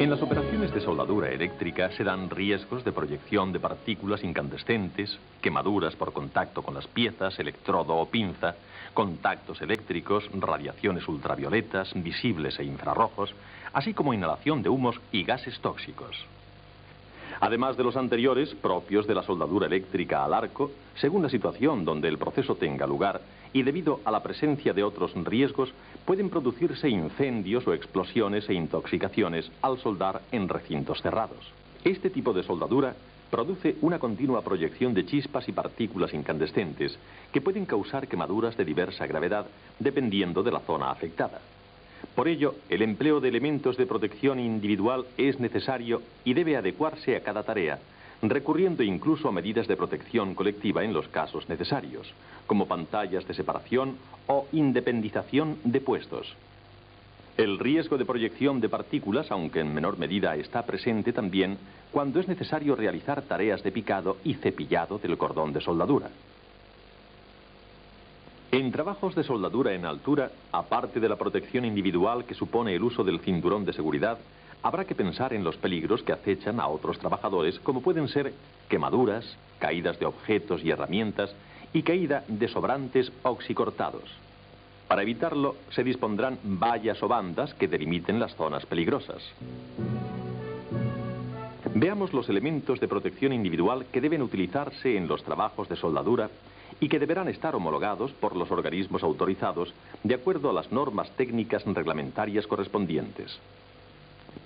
En las operaciones de soldadura eléctrica se dan riesgos de proyección de partículas incandescentes, quemaduras por contacto con las piezas, electrodo o pinza, contactos eléctricos, radiaciones ultravioletas, visibles e infrarrojos, así como inhalación de humos y gases tóxicos. Además de los anteriores, propios de la soldadura eléctrica al arco, según la situación donde el proceso tenga lugar y debido a la presencia de otros riesgos, pueden producirse incendios o explosiones e intoxicaciones al soldar en recintos cerrados. Este tipo de soldadura produce una continua proyección de chispas y partículas incandescentes que pueden causar quemaduras de diversa gravedad dependiendo de la zona afectada. Por ello, el empleo de elementos de protección individual es necesario y debe adecuarse a cada tarea, recurriendo incluso a medidas de protección colectiva en los casos necesarios, como pantallas de separación o independización de puestos. El riesgo de proyección de partículas, aunque en menor medida, está presente también cuando es necesario realizar tareas de picado y cepillado del cordón de soldadura. En trabajos de soldadura en altura, aparte de la protección individual que supone el uso del cinturón de seguridad, habrá que pensar en los peligros que acechan a otros trabajadores, como pueden ser quemaduras, caídas de objetos y herramientas y caída de sobrantes oxicortados. Para evitarlo, se dispondrán vallas o bandas que delimiten las zonas peligrosas. Veamos los elementos de protección individual que deben utilizarse en los trabajos de soldadura y que deberán estar homologados por los organismos autorizados de acuerdo a las normas técnicas reglamentarias correspondientes.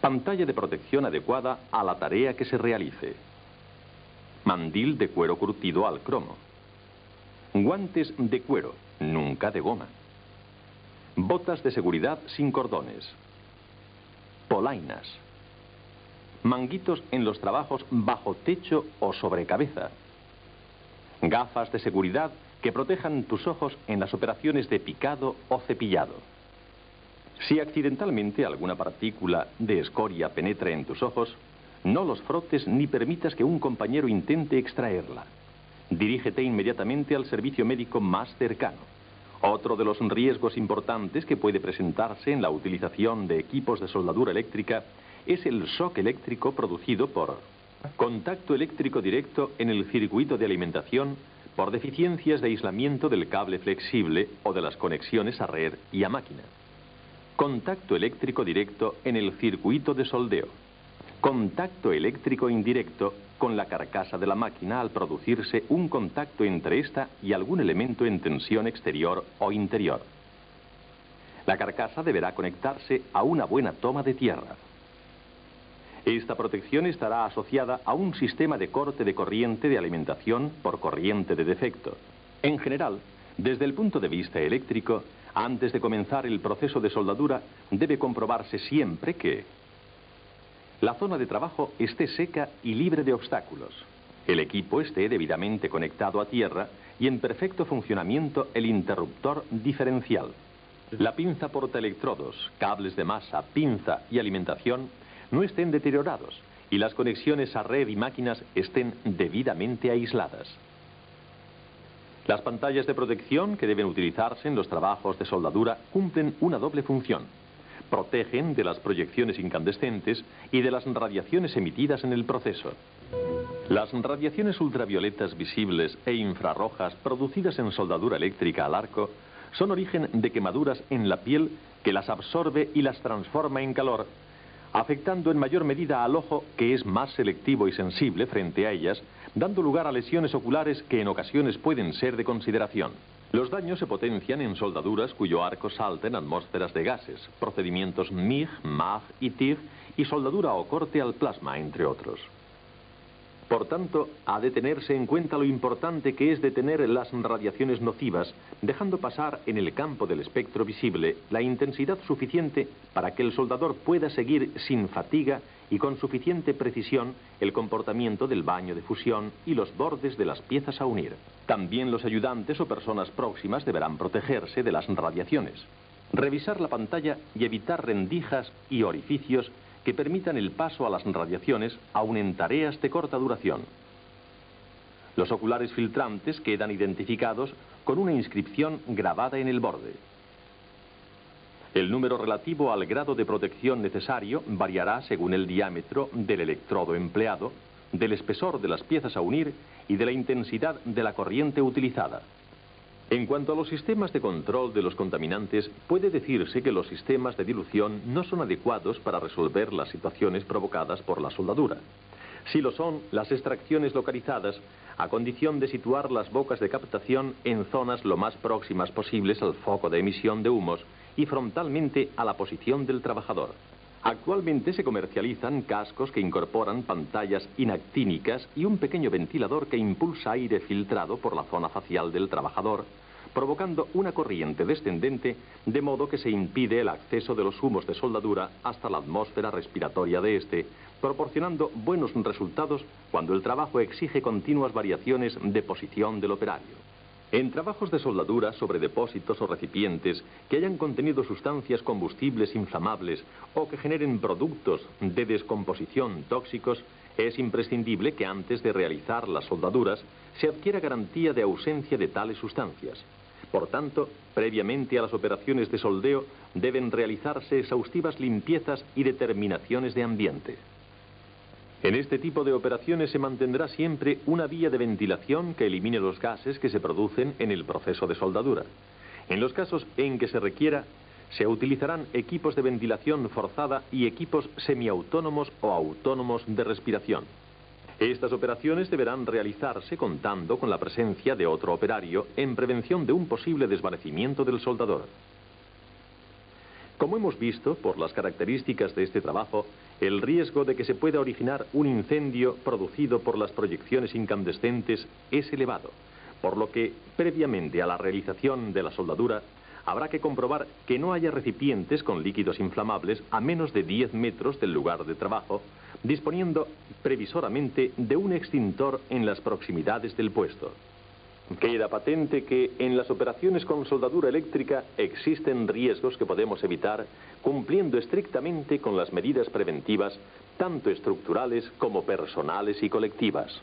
Pantalla de protección adecuada a la tarea que se realice. Mandil de cuero curtido al cromo. Guantes de cuero, nunca de goma. Botas de seguridad sin cordones. Polainas. Manguitos en los trabajos bajo techo o sobre cabeza. Gafas de seguridad que protejan tus ojos en las operaciones de picado o cepillado. Si accidentalmente alguna partícula de escoria penetra en tus ojos, no los frotes ni permitas que un compañero intente extraerla. Dirígete inmediatamente al servicio médico más cercano. Otro de los riesgos importantes que puede presentarse en la utilización de equipos de soldadura eléctrica es el shock eléctrico producido por contacto eléctrico directo en el circuito de alimentación por deficiencias de aislamiento del cable flexible o de las conexiones a red y a máquina. Contacto eléctrico directo en el circuito de soldeo. Contacto eléctrico indirecto con la carcasa de la máquina al producirse un contacto entre esta y algún elemento en tensión exterior o interior. La carcasa deberá conectarse a una buena toma de tierra. Esta protección estará asociada a un sistema de corte de corriente de alimentación por corriente de defecto. En general, desde el punto de vista eléctrico, antes de comenzar el proceso de soldadura, debe comprobarse siempre que la zona de trabajo esté seca y libre de obstáculos, el equipo esté debidamente conectado a tierra y en perfecto funcionamiento el interruptor diferencial. La pinza portaelectrodos, cables de masa, pinza y alimentación no estén deteriorados y las conexiones a red y máquinas estén debidamente aisladas. Las pantallas de protección que deben utilizarse en los trabajos de soldadura cumplen una doble función. Protegen de las proyecciones incandescentes y de las radiaciones emitidas en el proceso. Las radiaciones ultravioletas visibles e infrarrojas producidas en soldadura eléctrica al arco son origen de quemaduras en la piel que las absorbe y las transforma en calor, afectando en mayor medida al ojo, que es más selectivo y sensible frente a ellas, dando lugar a lesiones oculares que en ocasiones pueden ser de consideración. Los daños se potencian en soldaduras cuyo arco salta en atmósferas de gases, procedimientos MIG, MAG y TIG y soldadura o corte al plasma, entre otros. Por tanto, ha de tenerse en cuenta lo importante que es detener las radiaciones nocivas, dejando pasar en el campo del espectro visible la intensidad suficiente para que el soldador pueda seguir sin fatiga y con suficiente precisión el comportamiento del baño de fusión y los bordes de las piezas a unir. También los ayudantes o personas próximas deberán protegerse de las radiaciones, revisar la pantalla y evitar rendijas y orificios que permitan el paso a las radiaciones aun en tareas de corta duración. Los oculares filtrantes quedan identificados con una inscripción grabada en el borde. El número relativo al grado de protección necesario variará según el diámetro del electrodo empleado, del espesor de las piezas a unir y de la intensidad de la corriente utilizada. En cuanto a los sistemas de control de los contaminantes, puede decirse que los sistemas de dilución no son adecuados para resolver las situaciones provocadas por la soldadura. Sí lo son las extracciones localizadas, a condición de situar las bocas de captación en zonas lo más próximas posibles al foco de emisión de humos y frontalmente a la posición del trabajador. Actualmente se comercializan cascos que incorporan pantallas inactínicas y un pequeño ventilador que impulsa aire filtrado por la zona facial del trabajador, provocando una corriente descendente, de modo que se impide el acceso de los humos de soldadura hasta la atmósfera respiratoria de este, proporcionando buenos resultados cuando el trabajo exige continuas variaciones de posición del operario. En trabajos de soldadura sobre depósitos o recipientes que hayan contenido sustancias combustibles inflamables o que generen productos de descomposición tóxicos, es imprescindible que antes de realizar las soldaduras se adquiera garantía de ausencia de tales sustancias. Por tanto, previamente a las operaciones de soldeo deben realizarse exhaustivas limpiezas y determinaciones de ambiente. En este tipo de operaciones se mantendrá siempre una vía de ventilación que elimine los gases que se producen en el proceso de soldadura. En los casos en que se requiera, se utilizarán equipos de ventilación forzada y equipos semiautónomos o autónomos de respiración. Estas operaciones deberán realizarse contando con la presencia de otro operario en prevención de un posible desvanecimiento del soldador. Como hemos visto, por las características de este trabajo, el riesgo de que se pueda originar un incendio producido por las proyecciones incandescentes es elevado, por lo que, previamente a la realización de la soldadura, habrá que comprobar que no haya recipientes con líquidos inflamables a menos de 10 metros del lugar de trabajo, disponiendo previsoramente de un extintor en las proximidades del puesto. Queda patente que en las operaciones con soldadura eléctrica existen riesgos que podemos evitar cumpliendo estrictamente con las medidas preventivas, tanto estructurales como personales y colectivas.